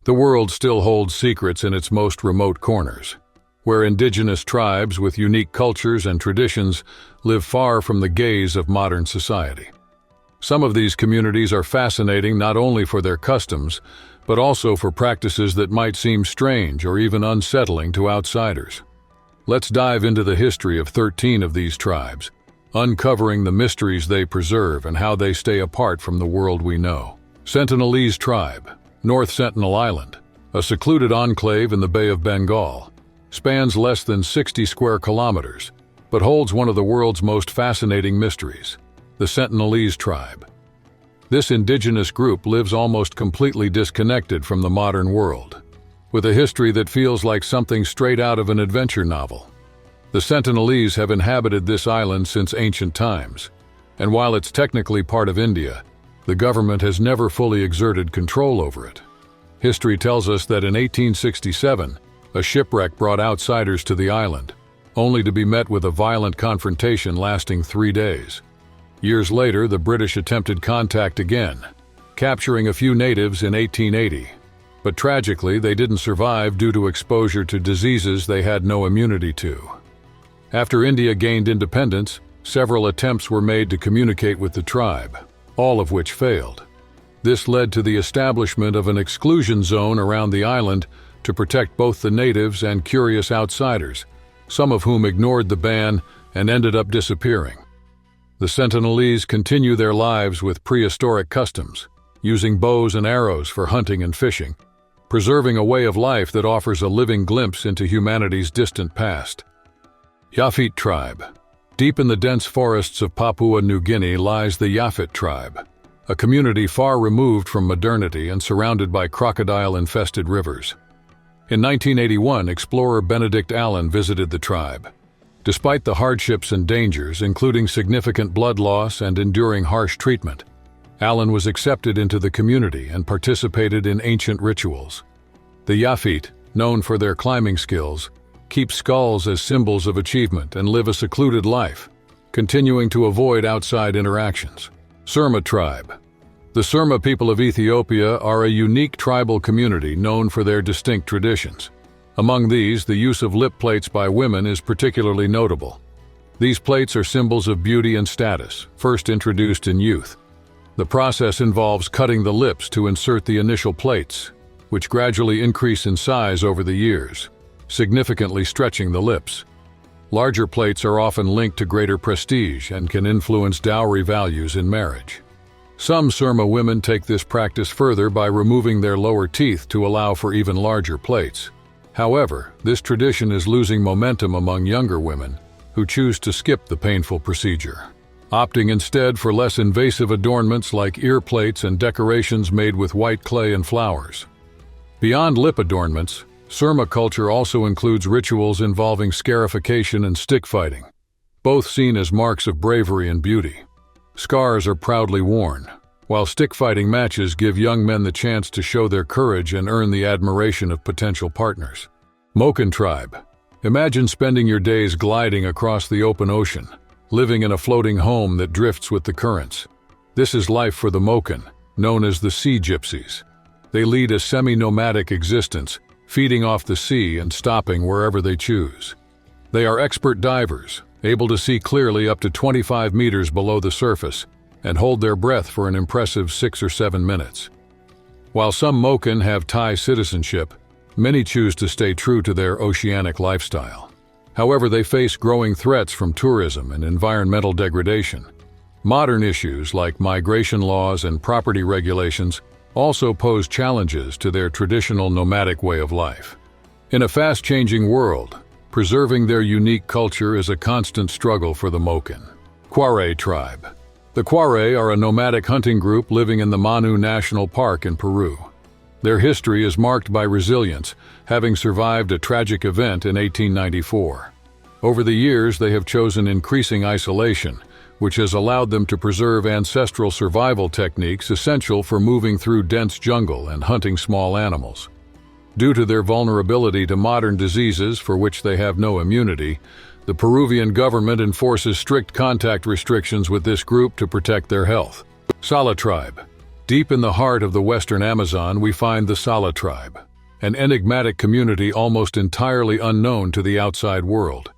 The world still holds secrets in its most remote corners, where indigenous tribes with unique cultures and traditions live far from the gaze of modern society. Some of these communities are fascinating not only for their customs, but also for practices that might seem strange or even unsettling to outsiders. Let's dive into the history of 13 of these tribes, uncovering the mysteries they preserve and how they stay apart from the world we know. Sentinel Tribe, North Sentinel Island, a secluded enclave in the Bay of Bengal, spans less than 60 square kilometers, but holds one of the world's most fascinating mysteries, the Sentinel Tribe. This indigenous group lives almost completely disconnected from the modern world, with a history that feels like something straight out of an adventure novel. The Sentinelese have inhabited this island since ancient times, and while it's technically part of India, the government has never fully exerted control over it. History tells us that in 1867, a shipwreck brought outsiders to the island, only to be met with a violent confrontation lasting 3 days. Years later, the British attempted contact again, capturing a few natives in 1880. But tragically, they didn't survive due to exposure to diseases they had no immunity to. After India gained independence, several attempts were made to communicate with the tribe, all of which failed. This led to the establishment of an exclusion zone around the island to protect both the natives and curious outsiders, some of whom ignored the ban and ended up disappearing. The Sentinelese continue their lives with prehistoric customs, using bows and arrows for hunting and fishing, preserving a way of life that offers a living glimpse into humanity's distant past. Yafit Tribe. Deep in the dense forests of Papua New Guinea lies the Yafit Tribe, a community far removed from modernity and surrounded by crocodile-infested rivers. In 1981, explorer Benedict Allen visited the tribe. Despite the hardships and dangers, including significant blood loss and enduring harsh treatment, Allen was accepted into the community and participated in ancient rituals. The Yafit, known for their climbing skills, keep skulls as symbols of achievement and live a secluded life, continuing to avoid outside interactions. Surma Tribe. The Surma people of Ethiopia are a unique tribal community known for their distinct traditions. Among these, the use of lip plates by women is particularly notable. These plates are symbols of beauty and status, first introduced in youth. The process involves cutting the lips to insert the initial plates, which gradually increase in size over the years, significantly stretching the lips. Larger plates are often linked to greater prestige and can influence dowry values in marriage. Some Surma women take this practice further by removing their lower teeth to allow for even larger plates. However, this tradition is losing momentum among younger women who choose to skip the painful procedure, opting instead for less invasive adornments like ear plates and decorations made with white clay and flowers. Beyond lip adornments, Surma culture also includes rituals involving scarification and stick fighting, both seen as marks of bravery and beauty. Scars are proudly worn, while stick fighting matches give young men the chance to show their courage and earn the admiration of potential partners. Moken Tribe. Imagine spending your days gliding across the open ocean, living in a floating home that drifts with the currents. This is life for the Moken, known as the Sea Gypsies. They lead a semi-nomadic existence, feeding off the sea and stopping wherever they choose. They are expert divers, able to see clearly up to 25 meters below the surface, and hold their breath for an impressive 6 or 7 minutes. While some Moken have Thai citizenship, many choose to stay true to their oceanic lifestyle. However, they face growing threats from tourism and environmental degradation. Modern issues like migration laws and property regulations also pose challenges to their traditional nomadic way of life. In a fast-changing world, preserving their unique culture is a constant struggle for the Moken. Quare Tribe. The Quare are a nomadic hunting group living in the Manu National Park in Peru. Their history is marked by resilience, having survived a tragic event in 1894. Over the years, they have chosen increasing isolation, which has allowed them to preserve ancestral survival techniques essential for moving through dense jungle and hunting small animals. Due to their vulnerability to modern diseases for which they have no immunity, the Peruvian government enforces strict contact restrictions with this group to protect their health. Sala Tribe. Deep in the heart of the western Amazon, we find the Sala tribe, an enigmatic community almost entirely unknown to the outside world.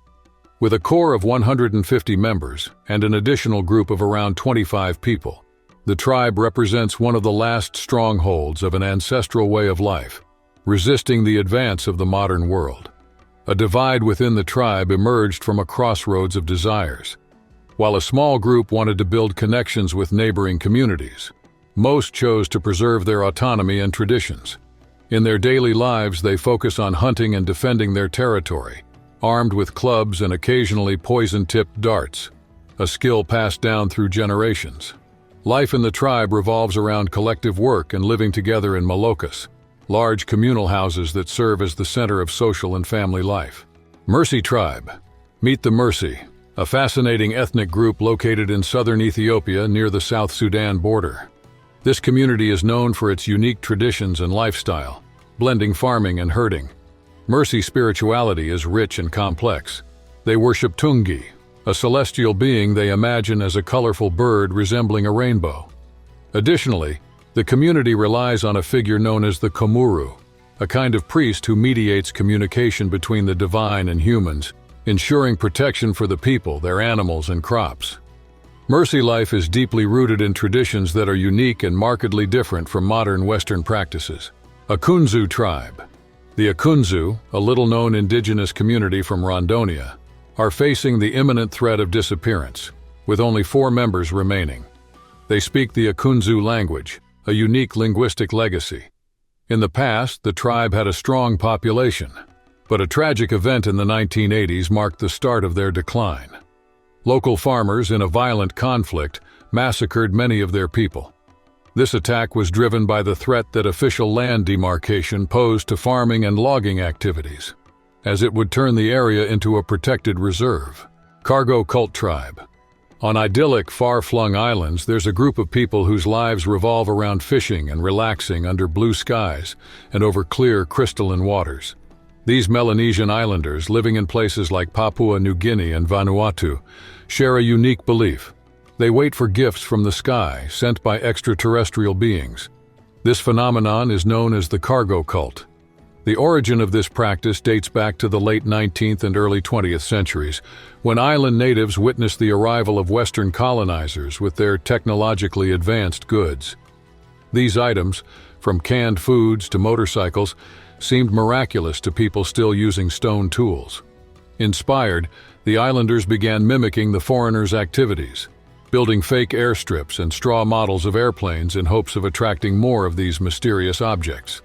With a core of 150 members and an additional group of around 25 people, the tribe represents one of the last strongholds of an ancestral way of life, resisting the advance of the modern world. A divide within the tribe emerged from a crossroads of desires. While a small group wanted to build connections with neighboring communities, most chose to preserve their autonomy and traditions. In their daily lives, they focus on hunting and defending their territory, armed with clubs and occasionally poison-tipped darts, a skill passed down through generations. Life in the tribe revolves around collective work and living together in malokas, large communal houses that serve as the center of social and family life. Mercy Tribe. Meet the Mercy, a fascinating ethnic group located in southern Ethiopia near the South Sudan border. This community is known for its unique traditions and lifestyle, blending farming and herding. Mercy spirituality is rich and complex. They worship Tungi, a celestial being they imagine as a colorful bird resembling a rainbow. Additionally, the community relies on a figure known as the Komuru, a kind of priest who mediates communication between the divine and humans, ensuring protection for the people, their animals, and crops. Mercy life is deeply rooted in traditions that are unique and markedly different from modern Western practices. Akunzu Tribe. The Akunzu, a little-known indigenous community from Rondonia, are facing the imminent threat of disappearance, with only 4 members remaining. They speak the Akunzu language, a unique linguistic legacy. In the past, the tribe had a strong population, but a tragic event in the 1980s marked the start of their decline. Local farmers, in a violent conflict, massacred many of their people. This attack was driven by the threat that official land demarcation posed to farming and logging activities, as it would turn the area into a protected reserve. Cargo Cult Tribe. On idyllic, far-flung islands, there's a group of people whose lives revolve around fishing and relaxing under blue skies and over clear, crystalline waters. These Melanesian islanders, living in places like Papua New Guinea and Vanuatu, share a unique belief. They wait for gifts from the sky, sent by extraterrestrial beings. This phenomenon is known as the cargo cult. The origin of this practice dates back to the late 19th and early 20th centuries, when island natives witnessed the arrival of Western colonizers with their technologically advanced goods. These items, from canned foods to motorcycles, seemed miraculous to people still using stone tools. Inspired, the islanders began mimicking the foreigners' activities, building fake airstrips and straw models of airplanes in hopes of attracting more of these mysterious objects.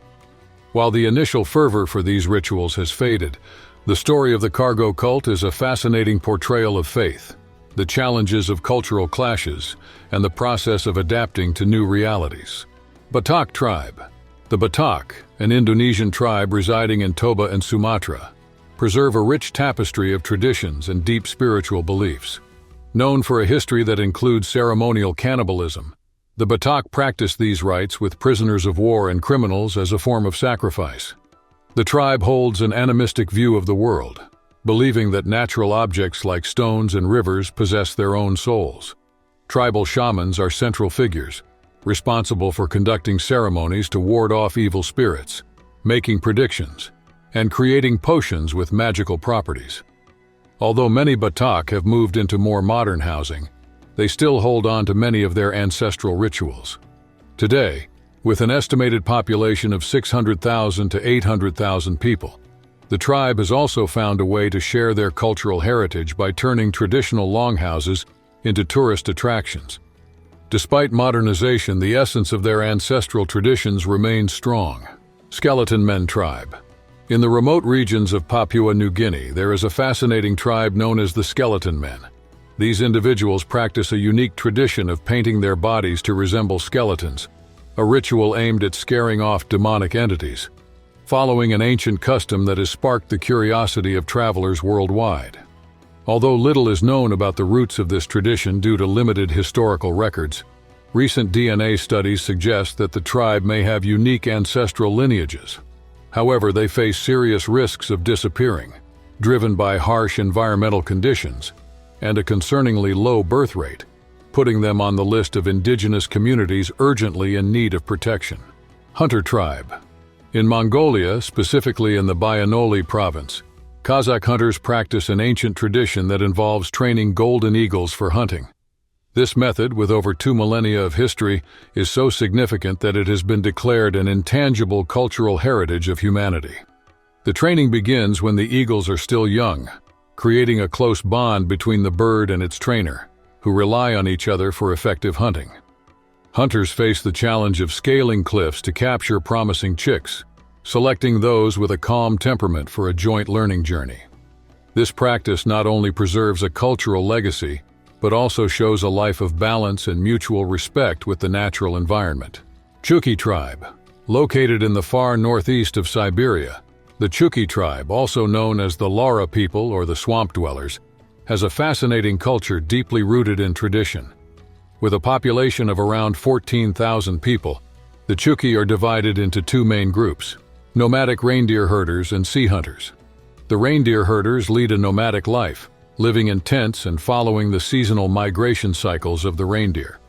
While the initial fervor for these rituals has faded, the story of the cargo cult is a fascinating portrayal of faith, the challenges of cultural clashes, and the process of adapting to new realities. Batak Tribe. The Batak, an Indonesian tribe residing in Toba and Sumatra, preserve a rich tapestry of traditions and deep spiritual beliefs. Known for a history that includes ceremonial cannibalism, the Batak practice these rites with prisoners of war and criminals as a form of sacrifice. The tribe holds an animistic view of the world, believing that natural objects like stones and rivers possess their own souls. Tribal shamans are central figures, responsible for conducting ceremonies to ward off evil spirits, making predictions, and creating potions with magical properties. Although many Batak have moved into more modern housing, they still hold on to many of their ancestral rituals. Today, with an estimated population of 600,000 to 800,000 people, the tribe has also found a way to share their cultural heritage by turning traditional longhouses into tourist attractions. Despite modernization, the essence of their ancestral traditions remains strong. Skeleton Men Tribe. In the remote regions of Papua New Guinea, there is a fascinating tribe known as the Skeleton Men. These individuals practice a unique tradition of painting their bodies to resemble skeletons, a ritual aimed at scaring off demonic entities, following an ancient custom that has sparked the curiosity of travelers worldwide. Although little is known about the roots of this tradition due to limited historical records, recent DNA studies suggest that the tribe may have unique ancestral lineages. However, they face serious risks of disappearing, driven by harsh environmental conditions and a concerningly low birth rate. putting them on the list of indigenous communities urgently in need of protection. Hunter Tribe. In Mongolia, specifically in the Bayanoli province, Kazakh hunters practice an ancient tradition that involves training golden eagles for hunting. This method, with over 2 millennia of history, is so significant that it has been declared an intangible cultural heritage of humanity. The training begins when the eagles are still young, creating a close bond between the bird and its trainer, who rely on each other for effective hunting. Hunters face the challenge of scaling cliffs to capture promising chicks, selecting those with a calm temperament for a joint learning journey. This practice not only preserves a cultural legacy, but also shows a life of balance and mutual respect with the natural environment. Chuk Tribe. Located in the far northeast of Siberia, the Chuk Tribe, also known as the Lara people or the swamp dwellers, has a fascinating culture deeply rooted in tradition. With a population of around 14,000 people, the Chukchi are divided into 2 main groups: nomadic reindeer herders and sea hunters. The reindeer herders lead a nomadic life, living in tents and following the seasonal migration cycles of the reindeer.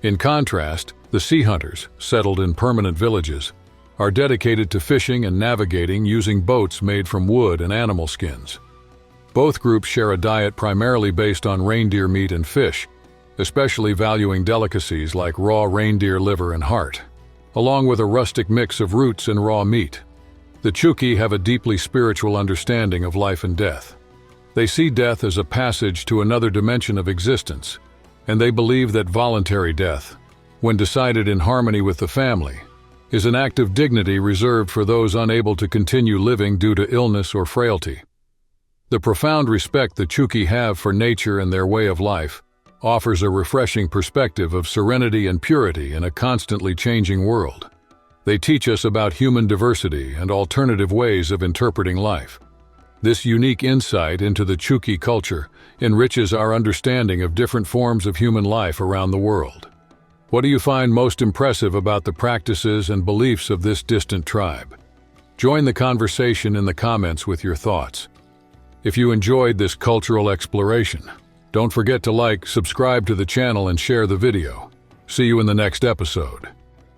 In contrast, the sea hunters, settled in permanent villages, are dedicated to fishing and navigating using boats made from wood and animal skins. Both groups share a diet primarily based on reindeer meat and fish, especially valuing delicacies like raw reindeer liver and heart, along with a rustic mix of roots and raw meat. The Chukchi have a deeply spiritual understanding of life and death. They see death as a passage to another dimension of existence, and they believe that voluntary death, when decided in harmony with the family, is an act of dignity reserved for those unable to continue living due to illness or frailty. The profound respect the Chukchi have for nature and their way of life offers a refreshing perspective of serenity and purity in a constantly changing world. They teach us about human diversity and alternative ways of interpreting life. This unique insight into the Chukchi culture enriches our understanding of different forms of human life around the world. What do you find most impressive about the practices and beliefs of this distant tribe? Join the conversation in the comments with your thoughts. If you enjoyed this cultural exploration, don't forget to like, subscribe to the channel, and share the video. See you in the next episode.